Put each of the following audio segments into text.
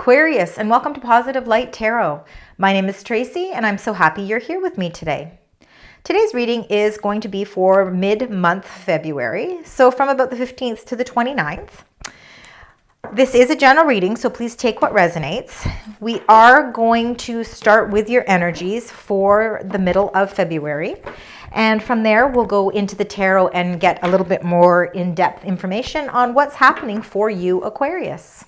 Aquarius, and welcome to Positive Light Tarot. My name is Tracy, and I'm so happy you're here with me today. Today's reading is going to be for mid-month February, so from about the 15th to the 29th. This is a general reading, so please take what resonates. We are going to start with your energies for the middle of February, and from there we'll go into the tarot and get a little bit more in-depth information on what's happening for you, Aquarius.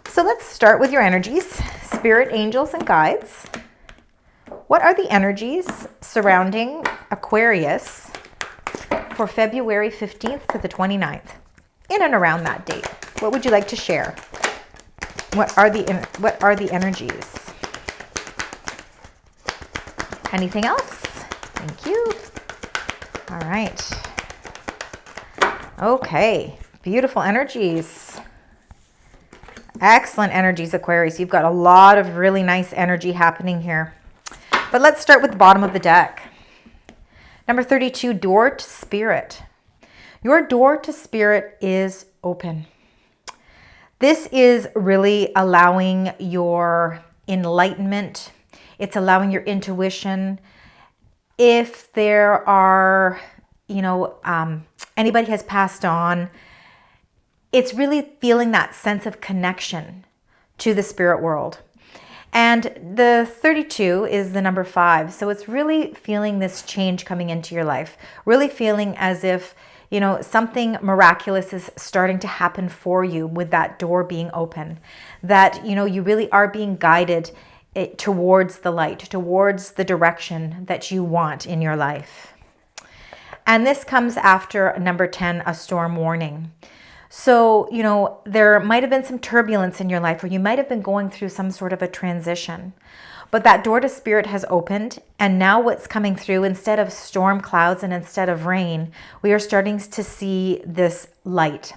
So let's start with your energies, spirit, angels, and guides. What are the energies surrounding Aquarius for February 15th to the 29th, in and around that date? What would you like to share? What are the energies? Anything else? Thank you. All right. Okay, beautiful energies. Excellent energies, Aquarius. You've got a lot of really nice energy happening here. But let's start with the bottom of the deck. Number 32, door to spirit. Your door to spirit is open. This is really allowing your enlightenment. It's allowing your intuition. If there are, anybody has passed on, it's really feeling that sense of connection to the spirit world. And the 32 is the number 5. So it's really feeling this change coming into your life, really feeling as if, something miraculous is starting to happen for you with that door being open, that, you really are being guided towards the light, towards the direction that you want in your life. And this comes after number 10, a storm warning. So, there might have been some turbulence in your life, or you might have been going through some sort of a transition. But that door to spirit has opened, and now what's coming through, instead of storm clouds and instead of rain, we are starting to see this light,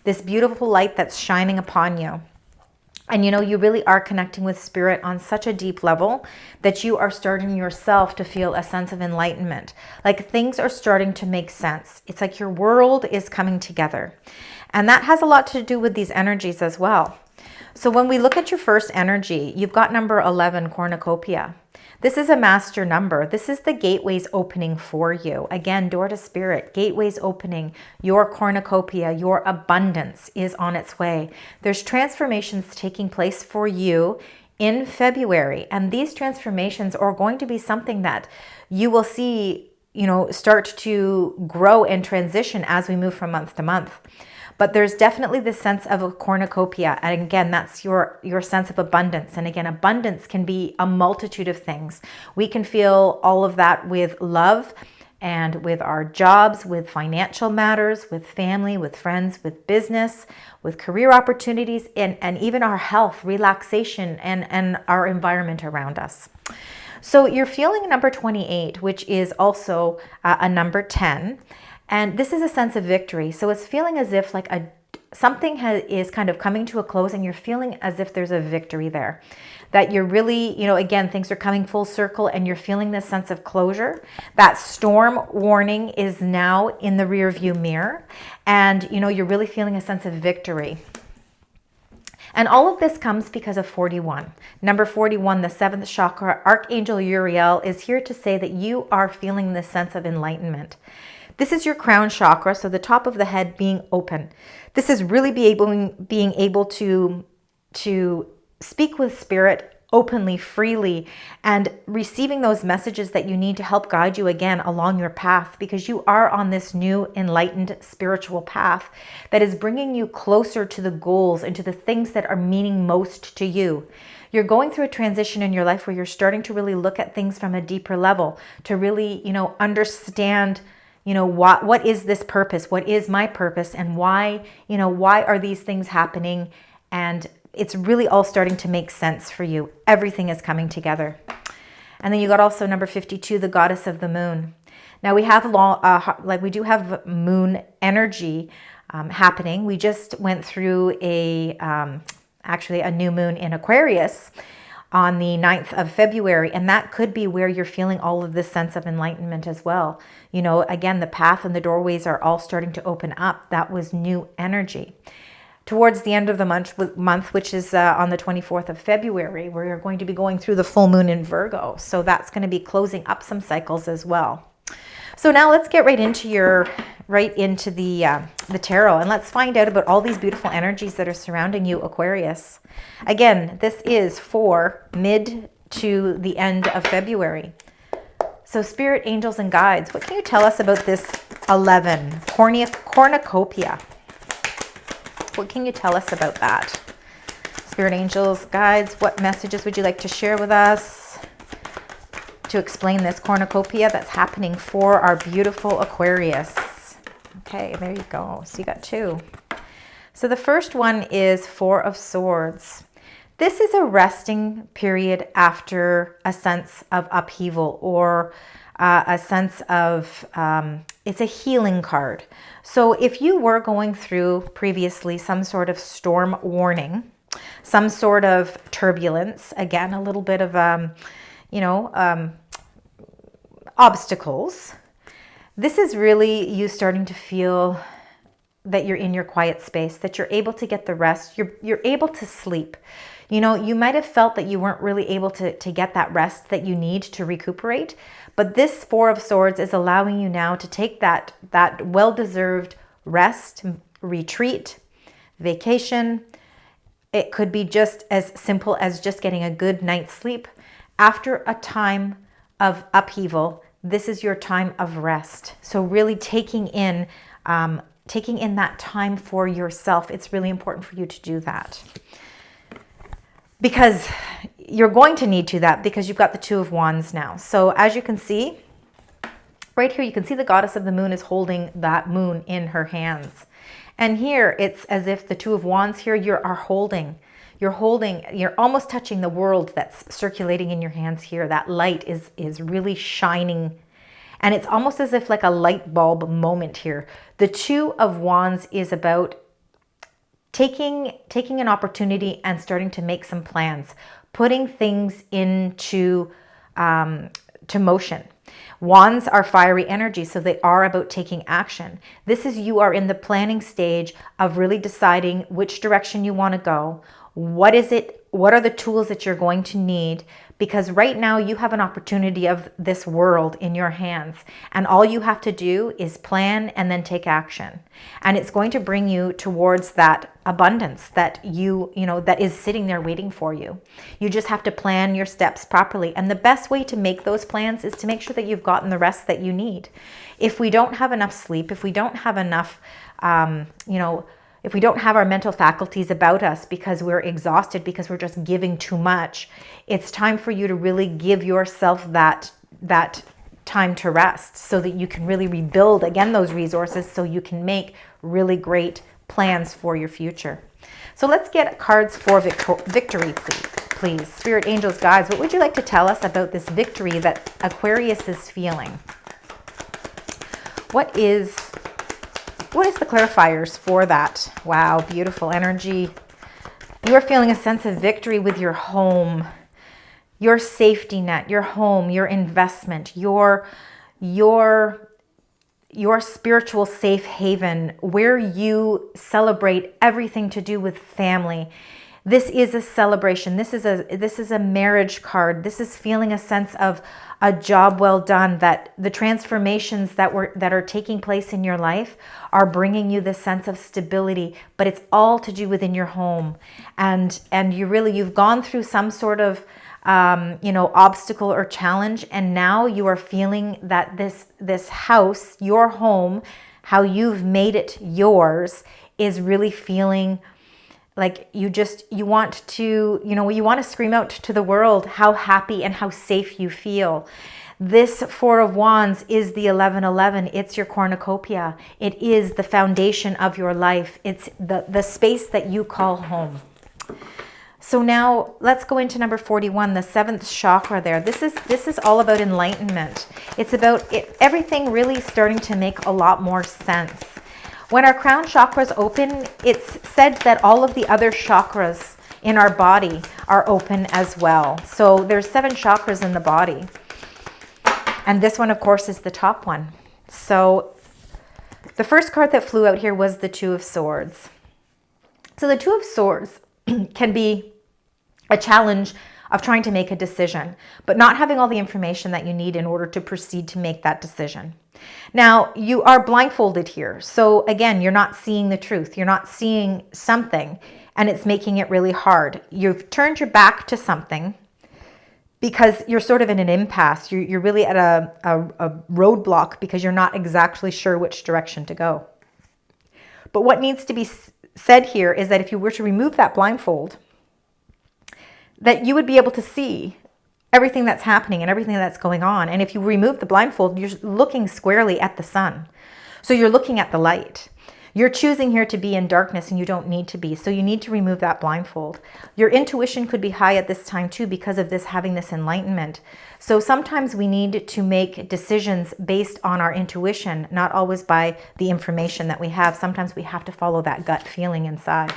this beautiful light that's shining upon you. And you really are connecting with spirit on such a deep level that you are starting yourself to feel a sense of enlightenment. Like things are starting to make sense. It's like your world is coming together. And that has a lot to do with these energies as well. So when we look at your first energy, you've got number 11, cornucopia. This is a master number. This is the gateways opening for you. Again, door to spirit, gateways opening. Your cornucopia, your abundance is on its way. There's transformations taking place for you in February. And these transformations are going to be something that you will see, start to grow and transition as we move from month to month. But there's definitely this sense of a cornucopia. And again, that's your sense of abundance. And again, abundance can be a multitude of things. We can feel all of that with love and with our jobs, with financial matters, with family, with friends, with business, with career opportunities, and even our health, relaxation, and our environment around us. So you're feeling number 28, which is also a number 10. And this is a sense of victory. So it's feeling as if like something is kind of coming to a close, and you're feeling as if there's a victory there. That you're really, again, things are coming full circle, and you're feeling this sense of closure. That storm warning is now in the rear view mirror. And, you're really feeling a sense of victory. And all of this comes because of 41. Number 41, the 7th chakra, Archangel Uriel is here to say that you are feeling this sense of enlightenment. This is your crown chakra, so the top of the head being open. This is really being able to speak with spirit openly, freely, and receiving those messages that you need to help guide you again along your path, because you are on this new enlightened spiritual path that is bringing you closer to the goals and to the things that are meaning most to you. You're going through a transition in your life where you're starting to really look at things from a deeper level, to really, understand what is this purpose? What is my purpose? And why are these things happening? And it's really all starting to make sense for you. Everything is coming together. And then you got also number 52, the goddess of the moon. Now we have we do have moon energy happening. We just went through actually a new moon in Aquarius on the 9th of February. And that could be where you're feeling all of this sense of enlightenment as well. Again, the path and the doorways are all starting to open up. That was new energy. towards the end of the month, which is on the 24th of February, we're going to be going through the full moon in Virgo. So that's going to be closing up some cycles as well. So now let's get right into the tarot, and let's find out about all these beautiful energies that are surrounding you, Aquarius. Again, this is for mid to the end of February. So spirit, angels, and guides, what can you tell us about this 11, cornucopia? What can you tell us about that? Spirit, angels, guides, what messages would you like to share with us to explain this cornucopia that's happening for our beautiful Aquarius? Okay, there you go. So you got two. So the first one is Four of Swords. This is a resting period after a sense of upheaval or a sense of, it's a healing card. So if you were going through previously some sort of storm warning, some sort of turbulence, again, a little bit of, obstacles, this is really you starting to feel that you're in your quiet space, that you're able to get the rest, you're able to sleep. You know, you might have felt that you weren't really able to get that rest that you need to recuperate, but this Four of Swords is allowing you now to take that well-deserved rest, retreat, vacation. It could be just as simple as just getting a good night's sleep. After a time of upheaval, this is your time of rest. So really taking in that time for yourself. It's really important for you to do that, because you're going to need to that, because you've got the Two of Wands now. So as you can see, right here, you can see the goddess of the moon is holding that moon in her hands. And here, it's as if the Two of Wands here, you're almost touching the world that's circulating in your hands here. That light is really shining. And it's almost as if like a light bulb moment here. The Two of Wands is about taking an opportunity and starting to make some plans, putting things into to motion. Wands are fiery energy, so they are about taking action. This is, you are in the planning stage of really deciding which direction you want to go. What is it? What are the tools that you're going to need? Because right now you have an opportunity of this world in your hands, and all you have to do is plan and then take action. And it's going to bring you towards that abundance that that is sitting there waiting for you. You just have to plan your steps properly. And the best way to make those plans is to make sure that you've gotten the rest that you need. If we don't have enough sleep, if we don't have enough, if we don't have our mental faculties about us because we're exhausted, because we're just giving too much, it's time for you to really give yourself that time to rest, so that you can really rebuild again those resources, so you can make really great plans for your future. So let's get cards for victory, please. Spirit, angels, guides, what would you like to tell us about this victory that Aquarius is feeling? What is the clarifiers for that? Wow, beautiful energy. You are feeling a sense of victory with your home, your safety net, your home, your investment, your spiritual safe haven, where you celebrate everything to do with family. This is a celebration. This is a marriage card. This is feeling a sense of a job well done, that the transformations that are taking place in your life are bringing you this sense of stability, but it's all to do within your home. And you've gone through some sort of obstacle or challenge, and now you are feeling that this house, your home, how you've made it yours, is really feeling like you want to scream out to the world how happy and how safe you feel. This Four of Wands is the 1111. It's your cornucopia. It is the foundation of your life. It's the space that you call home. So now let's go into number 41, the seventh chakra there. This is all about enlightenment. It's about everything really starting to make a lot more sense. When our crown chakras open, it's said that all of the other chakras in our body are open as well. So there's 7 chakras in the body. And this one, of course, is the top one. So the first card that flew out here was the Two of Swords. So the Two of Swords can be a challenge of trying to make a decision, but not having all the information that you need in order to proceed to make that decision. Now, you are blindfolded here. So again, you're not seeing the truth. You're not seeing something, and it's making it really hard. You've turned your back to something because you're sort of in an impasse. You're really at a roadblock because you're not exactly sure which direction to go. But what needs to be said here is that if you were to remove that blindfold, that you would be able to see everything that's happening and everything that's going on. And if you remove the blindfold, you're looking squarely at the sun. So you're looking at the light. You're choosing here to be in darkness and you don't need to be. So you need to remove that blindfold. Your intuition could be high at this time too because of this having this enlightenment. So sometimes we need to make decisions based on our intuition, not always by the information that we have. Sometimes we have to follow that gut feeling inside.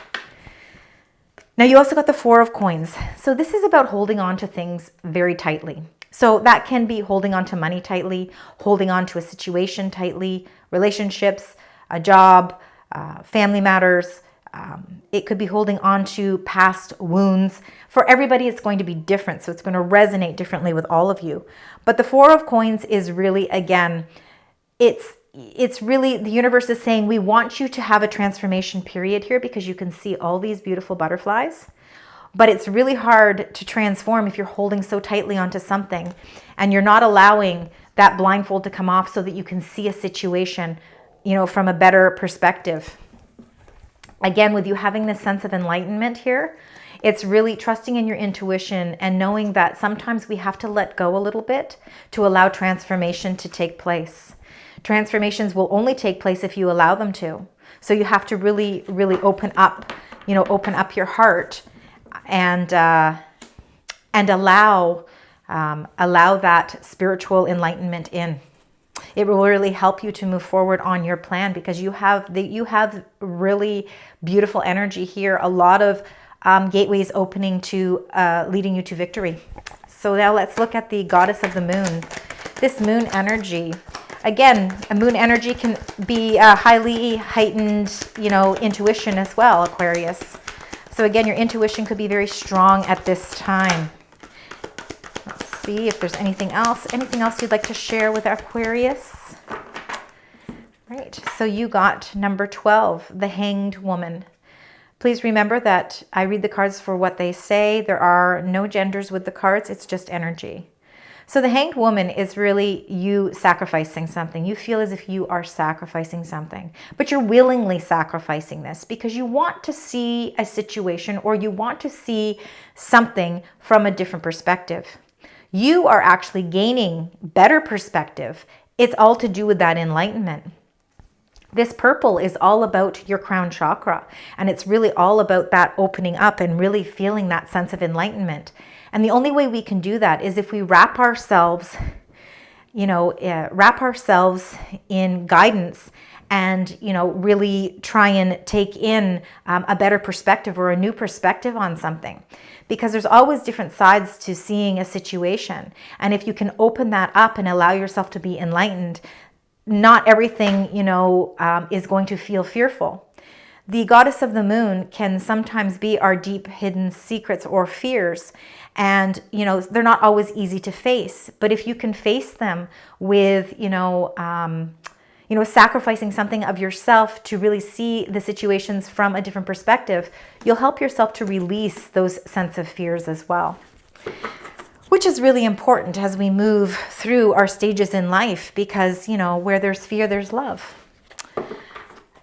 Now you also got the Four of Coins. So this is about holding on to things very tightly. So that can be holding on to money tightly, holding on to a situation tightly, relationships, a job, family matters. It could be holding on to past wounds. For everybody, it's going to be different. So it's going to resonate differently with all of you. But the Four of Coins is really, again, it's really, the universe is saying, we want you to have a transformation period here because you can see all these beautiful butterflies, but it's really hard to transform if you're holding so tightly onto something and you're not allowing that blindfold to come off so that you can see a situation, from a better perspective. Again, with you having this sense of enlightenment here, it's really trusting in your intuition and knowing that sometimes we have to let go a little bit to allow transformation to take place. Transformations will only take place if you allow them to. So you have to really, really open up your heart and allow that spiritual enlightenment in. It will really help you to move forward on your plan because you have really beautiful energy here. A lot of gateways opening to leading you to victory. So now let's look at the Goddess of the Moon. This moon energy. Again, a moon energy can be highly heightened, intuition as well, Aquarius. So again, your intuition could be very strong at this time. Let's see if there's anything else you'd like to share with Aquarius. Right, so you got number 12, the Hanged Woman. Please remember that I read the cards for what they say. There are no genders with the cards, it's just energy. So the Hanged Woman is really you sacrificing something. You feel as if you are sacrificing something, but you're willingly sacrificing this because you want to see a situation or you want to see something from a different perspective. You are actually gaining better perspective. It's all to do with that enlightenment. This purple is all about your crown chakra, and it's really all about that opening up and really feeling that sense of enlightenment. And the only way we can do that is if we wrap ourselves in guidance and, really try and take in a better perspective or a new perspective on something. Because there's always different sides to seeing a situation. And if you can open that up and allow yourself to be enlightened, not everything, is going to feel fearful. The Goddess of the Moon can sometimes be our deep hidden secrets or fears. And, they're not always easy to face. But if you can face them with, sacrificing something of yourself to really see the situations from a different perspective, you'll help yourself to release those sense of fears as well. Which is really important as we move through our stages in life because, where there's fear, there's love.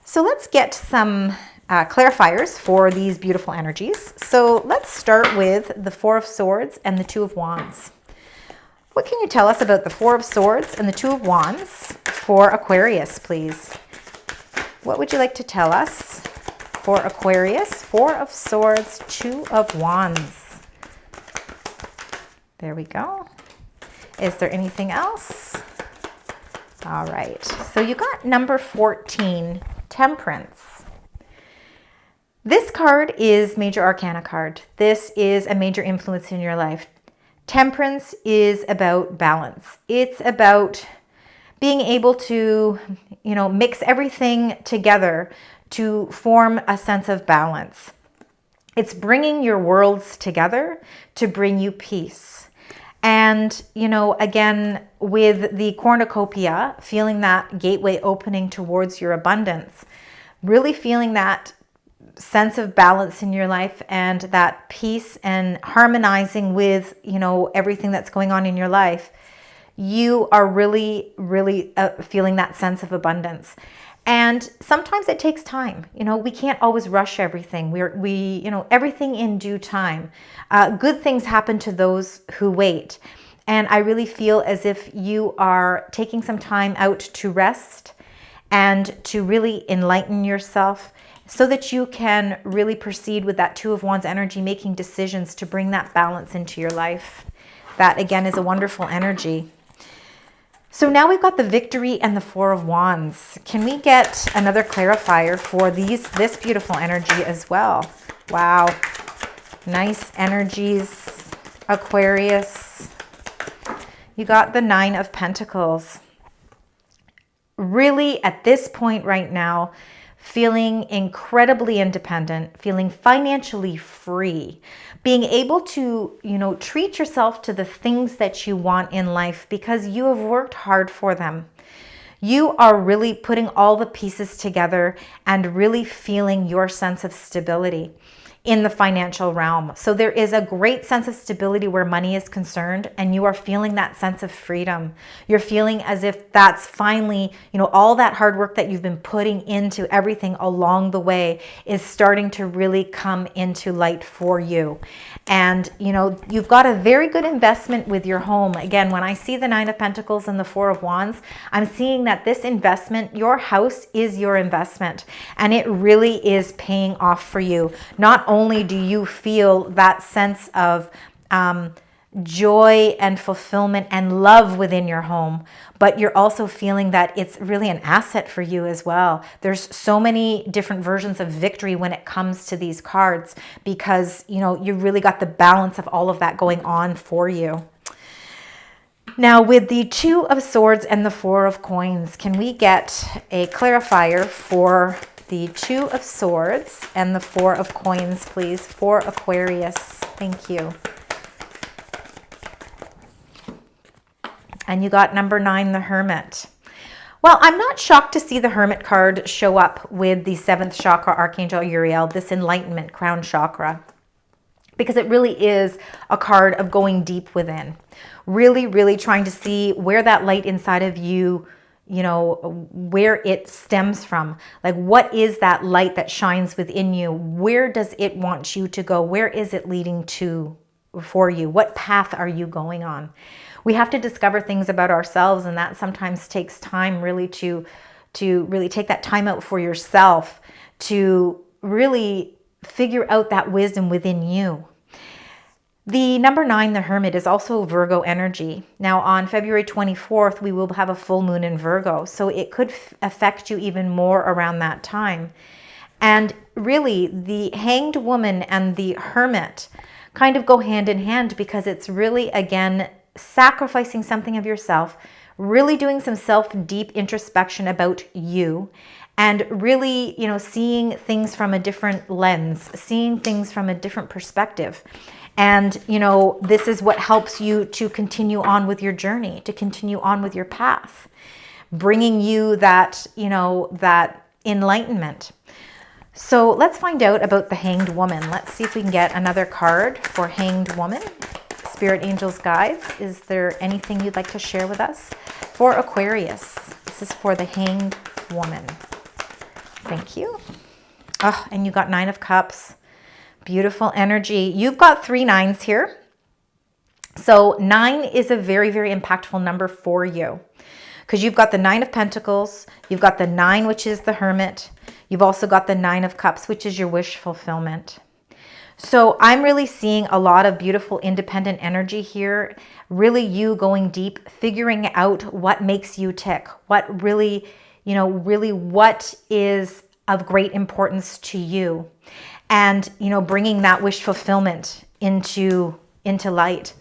So let's get some clarifiers for these beautiful energies. So let's start with the Four of Swords and the Two of Wands. What can you tell us about the Four of Swords and the Two of Wands for Aquarius, please? What would you like to tell us for Aquarius? Four of Swords, Two of Wands. There we go. Is there anything else? All right. So you got number 14, Temperance. This card is Major Arcana card. This is a major influence in your life. Temperance is about balance. It's about being able to, mix everything together to form a sense of balance. It's bringing your worlds together to bring you peace. And, you know, again, with the cornucopia, feeling that gateway opening towards your abundance, really feeling that sense of balance in your life and that peace and harmonizing with, you know, everything that's going on in your life, you are really, really feeling that sense of abundance. And sometimes it takes time. You know, we can't always rush everything. You know, everything in due time. Good things happen to those who wait. And I really feel as if you are taking some time out to rest and to really enlighten yourself so that you can really proceed with that Two of Wands energy, making decisions to bring that balance into your life. That, again, is a wonderful energy. So now we've got the Victory and the Four of Wands. Can we get another clarifier for this beautiful energy as well? Wow. Nice energies, Aquarius. You got the Nine of Pentacles. Really, at this point right now, feeling incredibly independent, feeling financially free, being able to, you know, treat yourself to the things that you want in life because you have worked hard for them. You are really putting all the pieces together and really feeling your sense of stability in the financial realm. So there is a great sense of stability where money is concerned, and you are feeling that sense of freedom. You're feeling as if that's finally, you know, all that hard work that you've been putting into everything along the way is starting to really come into light for you. And, you know, you've got a very good investment with your home. Again, when I see the Nine of Pentacles and the Four of Wands, I'm seeing that this investment, your house is your investment, and it really is paying off for you. Not only do you feel that sense of joy and fulfillment and love within your home, but you're also feeling that it's really an asset for you as well. There's so many different versions of victory when it comes to these cards because, you know, you really got the balance of all of that going on for you. Now with the Two of Swords and the Four of Coins, can we get a clarifier for the Two of Swords and the Four of Coins, please, for Aquarius? Thank you. And you got number 9, the Hermit. Well, I'm not shocked to see the Hermit card show up with the 7th chakra, Archangel Uriel, this enlightenment crown chakra, because it really is a card of going deep within, really, really trying to see where that light inside of you, you know, where it stems from. Like, what is that light that shines within you? Where does it want you to go? Where is it leading to for you? What path are you going on? We have to discover things about ourselves, and that sometimes takes time really to really take that time out for yourself to really figure out that wisdom within you. The number 9, the Hermit, is also Virgo energy. Now on February 24th, we will have a full moon in Virgo, so it could affect you even more around that time. And really, the Hanged Woman and the Hermit kind of go hand in hand because it's really, again, sacrificing something of yourself, really doing some deep introspection about you, and really, you know, seeing things from a different lens, seeing things from a different perspective. And, you know, this is what helps you to continue on with your journey, to continue on with your path, bringing you that, you know, that enlightenment. So let's find out about the Hanged Woman. Let's see if we can get another card for Hanged Woman. Spirit, angels, guides, is there anything you'd like to share with us for Aquarius? This is for the Hanged Woman. Thank you. Oh, and you got 9 of Cups. Beautiful energy. You've got 3 9s here. So 9 is a very, very impactful number for you because you've got the 9 of Pentacles. You've got the 9, which is the Hermit. You've also got the 9 of Cups, which is your wish fulfillment. So I'm really seeing a lot of beautiful independent energy here, really you going deep, figuring out what makes you tick, what really, you know, really what is of great importance to you, and, you know, bringing that wish fulfillment into light.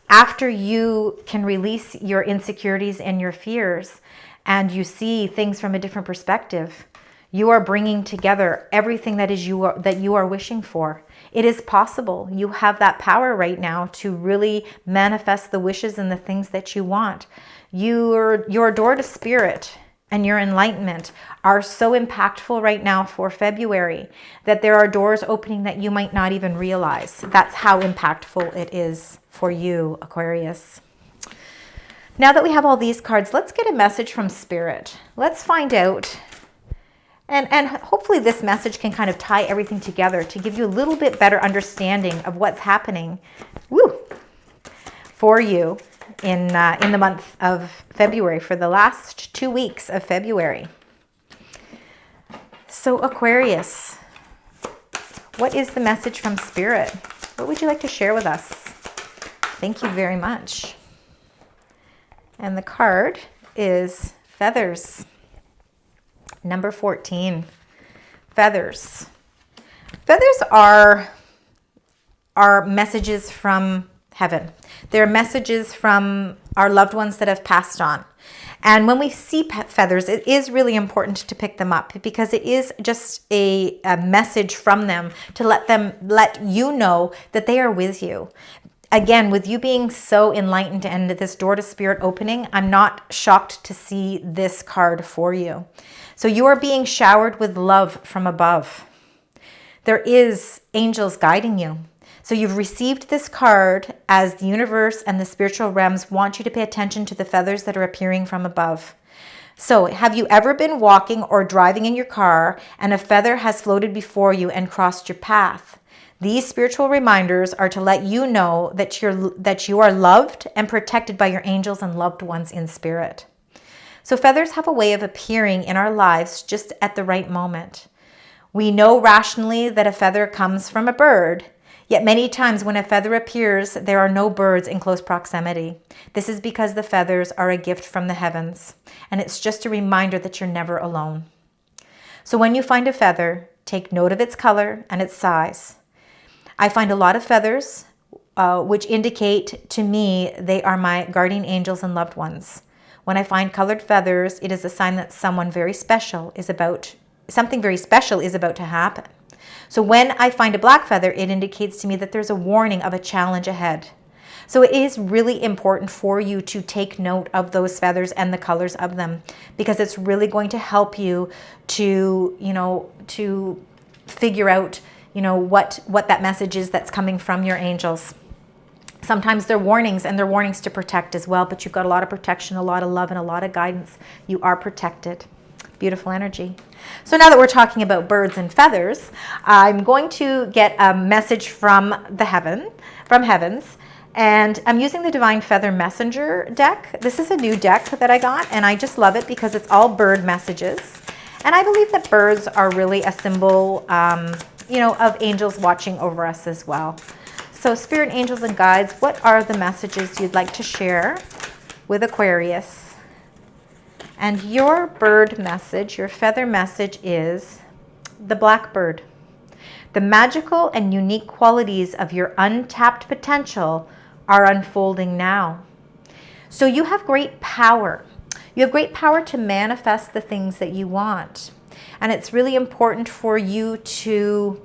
After you can release your insecurities and your fears and you see things from a different perspective, You are bringing together everything that you are wishing for. It is possible. You have that power right now to really manifest the wishes and the things that you want. Your door to spirit and your enlightenment are so impactful right now for February that there are doors opening that you might not even realize. That's how impactful it is for you, Aquarius. Now that we have all these cards, let's get a message from Spirit. Let's find out. And hopefully this message can kind of tie everything together to give you a little bit better understanding of what's happening for you in the month of February, for the last 2 weeks of February. So Aquarius, what is the message from Spirit? What would you like to share with us? Thank you very much. And the card is Feathers. Number 14, feathers. Feathers are messages from heaven. They're messages from our loved ones that have passed on. And when we see feathers, it is really important to pick them up because it is just a message from them to let you know that they are with you. Again, with you being so enlightened and this door to spirit opening, I'm not shocked to see this card for you. So you are being showered with love from above. There is angels guiding you. So you've received this card as the universe and the spiritual realms want you to pay attention to the feathers that are appearing from above. So have you ever been walking or driving in your car and a feather has floated before you and crossed your path? These spiritual reminders are to let you know that you are loved and protected by your angels and loved ones in spirit. So feathers have a way of appearing in our lives just at the right moment. We know rationally that a feather comes from a bird, yet many times when a feather appears, there are no birds in close proximity. This is because the feathers are a gift from the heavens, and it's just a reminder that you're never alone. So when you find a feather, take note of its color and its size. I find a lot of feathers, which indicate to me they are my guardian angels and loved ones. When I find colored feathers, it is a sign that something very special is about to happen. So when I find a black feather, it indicates to me that there's a warning of a challenge ahead. So it is really important for you to take note of those feathers and the colors of them, because it's really going to help you to figure out, what that message is that's coming from your angels. Sometimes they're warnings, and they're warnings to protect as well, but you've got a lot of protection, a lot of love, and a lot of guidance. You are protected. Beautiful energy. So now that we're talking about birds and feathers, I'm going to get a message from heavens, and I'm using the Divine Feather Messenger deck. This is a new deck that I got, and I just love it because it's all bird messages. And I believe that birds are really a symbol, of angels watching over us as well. So spirit angels and guides, what are the messages you'd like to share with Aquarius? And your bird message, your feather message is the blackbird. The magical and unique qualities of your untapped potential are unfolding now. So you have great power. You have great power to manifest the things that you want. And it's really important for you to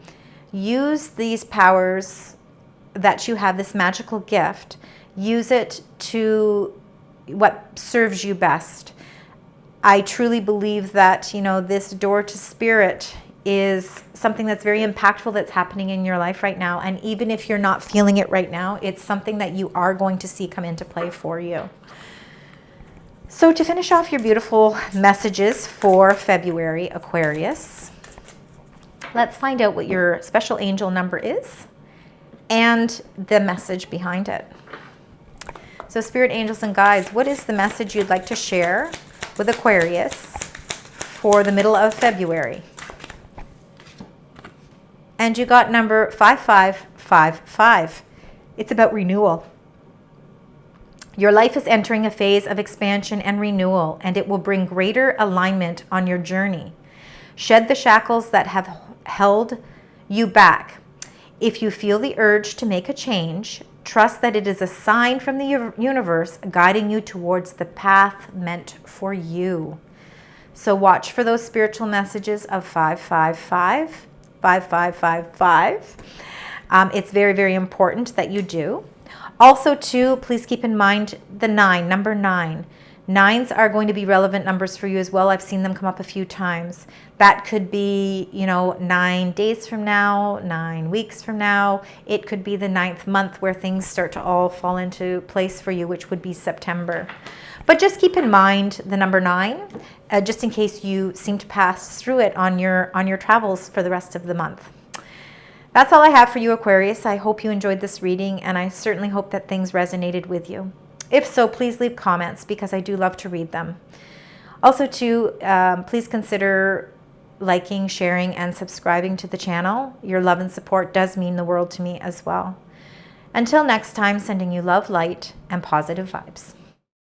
use these powers that you have, this magical gift, use it to what serves you best. I truly believe that, this door to spirit is something that's very impactful that's happening in your life right now. And even if you're not feeling it right now, it's something that you are going to see come into play for you. So to finish off your beautiful messages for February, Aquarius, let's find out what your special angel number is and the message behind it. So spirit angels and guides, what is the message you'd like to share with Aquarius for the middle of February? And you got number 5555. It's about renewal. Your life is entering a phase of expansion and renewal, and it will bring greater alignment on your journey. Shed the shackles that have held you back. If you feel the urge to make a change, trust that it is a sign from the universe guiding you towards the path meant for you. So watch for those spiritual messages of 555, 5555. It's very, very important that you do. Also, too, please keep in mind the 9, number 9. 9s are going to be relevant numbers for you as well. I've seen them come up a few times. That could be, 9 days from now, 9 weeks from now. It could be the 9th month where things start to all fall into place for you, which would be September. But just keep in mind the number 9, just in case you seem to pass through it on your travels for the rest of the month. That's all I have for you, Aquarius. I hope you enjoyed this reading, and I certainly hope that things resonated with you. If so, please leave comments because I do love to read them. Also, too, please consider liking, sharing, and subscribing to the channel. Your love and support does mean the world to me as well. Until next time, sending you love, light, and positive vibes.